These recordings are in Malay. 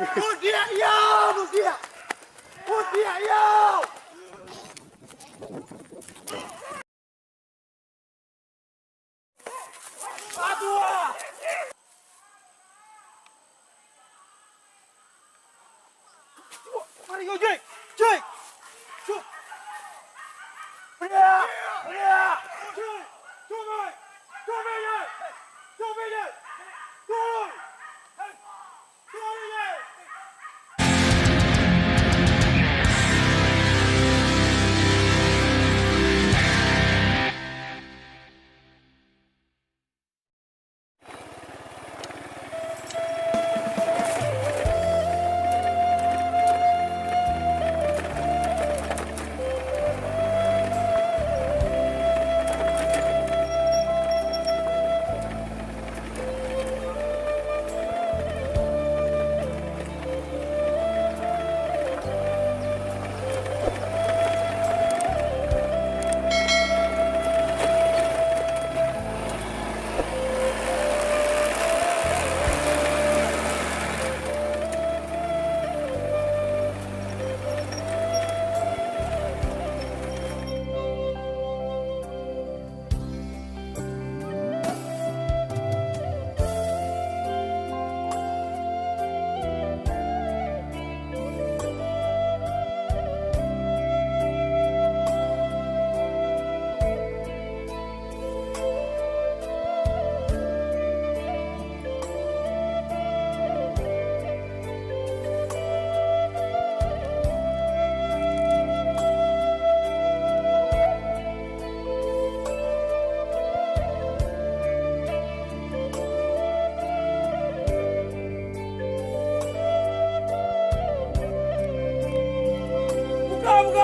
Mudia yo, mudia. Mudia yo. Aduh. Mari go, Jake. Jake. Shoot. Mudia. Mudia. Jake. Come on. Come on. Come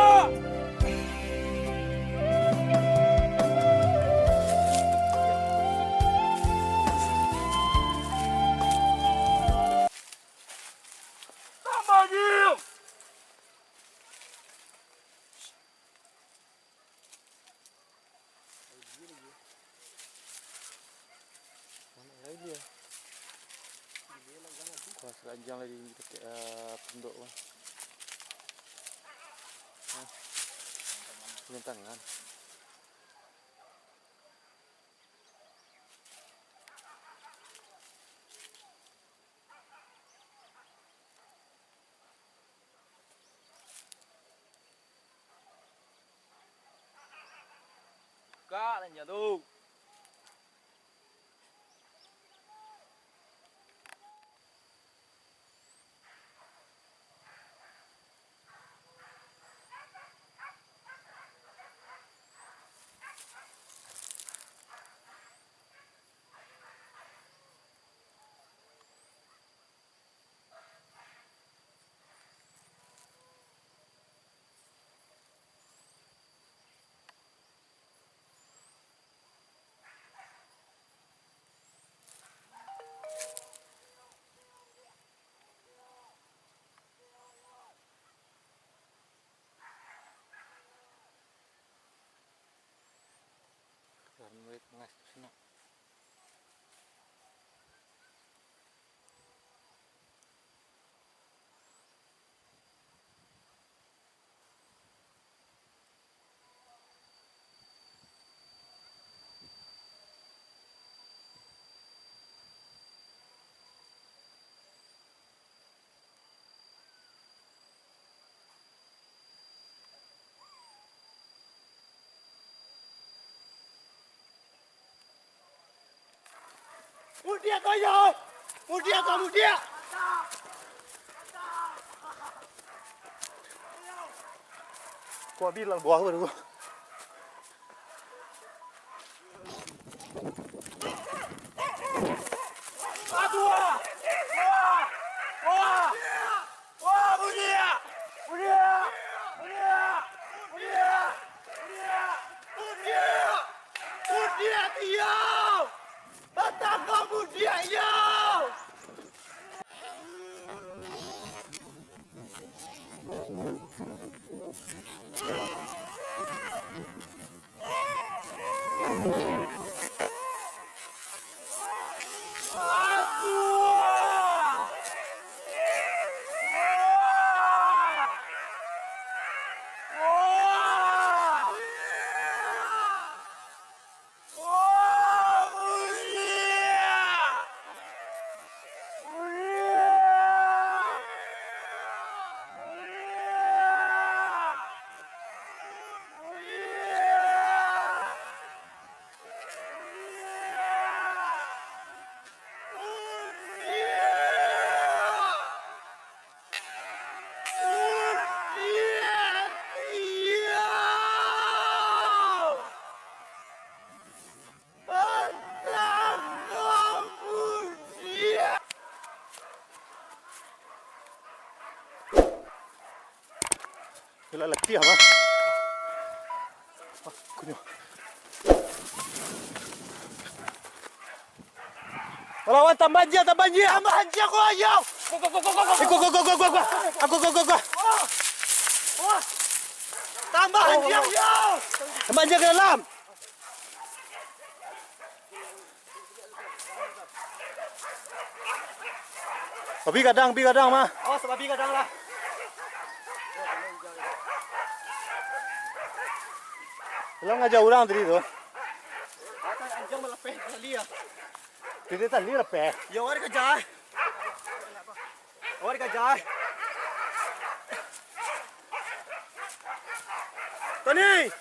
on. Come on. Kuas ranjang lagi dekat pondok mah. Punya tangan. Buka dan jatuh. Murid ngas senang. Mudia kayo! Mudia ka, mudia! Gua bilang buang gua. Aduh! Wah! Wah! Wah, mudia! Mudia! Mudia! Mudia! Mudia! Mudia! Mudia diam! Batang kamu dia yo! Gila letih apa? Kunyo. Lawan tambah banjir. Tambah banjir kau ayo. Go. Aku. Tambah banjir yo. Tambah banjir ke dalam. Bi kadang mah. Oh, sebab bi kadang lah. Lo ngajak orang tadi tu. Akan anjing melepeh tali ya. Tadi tadi lepeh. Ya, awak kejar. Awak kejar. Tony.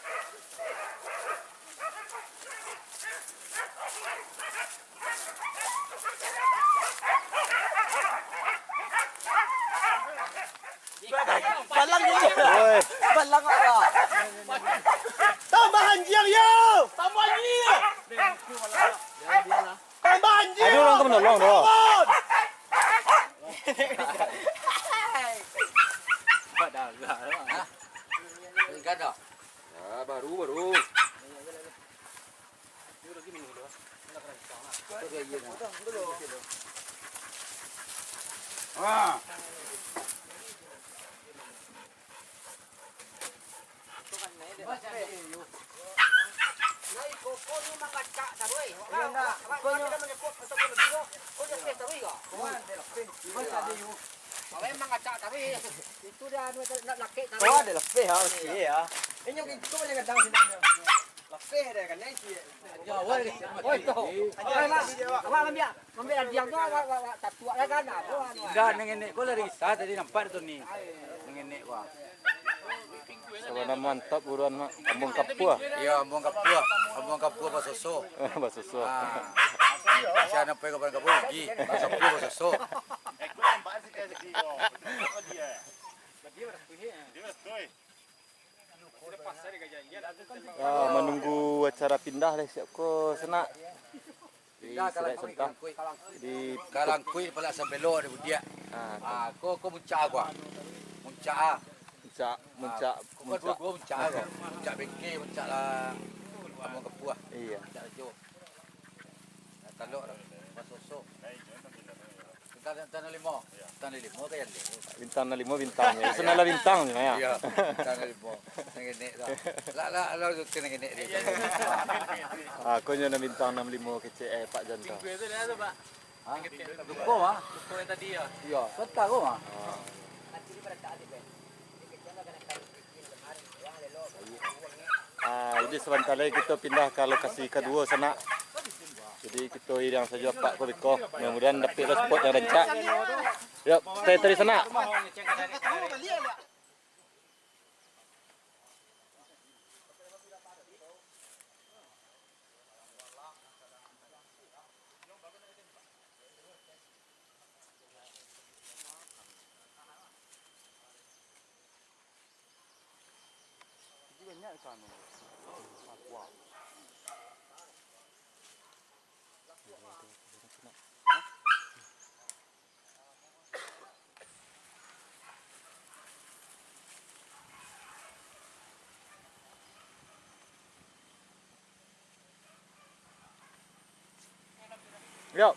Balang ni. Oi. Balang apa? Tambah anjing yo. Tambah anjing. Tambah anjing. Ada orang tu menolong tu. Enggak ada. Ya, baru. Ah. Itu dia nak laki tak. Oh, ada lepeh ha, okey ya. Ini yang kau jangan datang sini. Lepeh dia kan ni. Ya, oi tu. Awak ambil diam tu awak tak tuak dah kan. Dah nenek ko lari sa tadi nampak tu ni. Nenek ko. Sawana mantap buruan mak. Ambung kapua. Ya, ambong kapua pa soso. Basuso. Ah. Siya na pa ko pa kapua gi. Kapua pa soso. Menunggu acara pindah dah siap ko senak. Di Serai Sentah. Di Kalangkui pala sa belo de budia. Ah, ko muncak ko. Muncak. Muncak. Ko muncak ko. Muncak bengke, muncak lah. Ambong kapua. Iya. Muncak jo. Talok pa soso. Tanah limo kaya ni. Bintang na 5 bintang. Isa na la bintang ni maya. Ya. Tanah limo. Nenek dah. La tu nenek dia. Aku nya na bintang 65 kecil Pak Janta. Duko ah. Duko yang tadi ya. Ya, kota ko ah. Jadi sebentar lagi kita pindah ke lokasi kedua sana. Jadi kita hilang saja Pak Koriko. Mudah-mudahan dapat spot yang rancak. Yuk, stay dari sana. Yuk.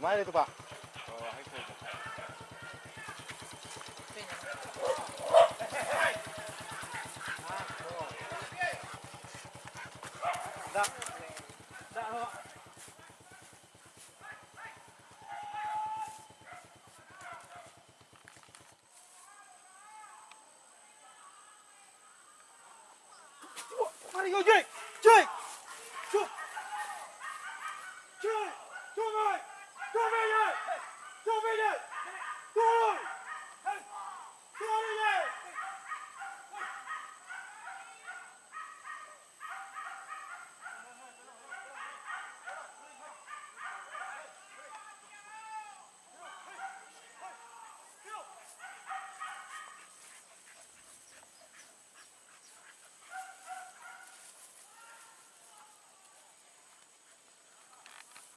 Kemana itu Pak? Mari go, Jake! Jake!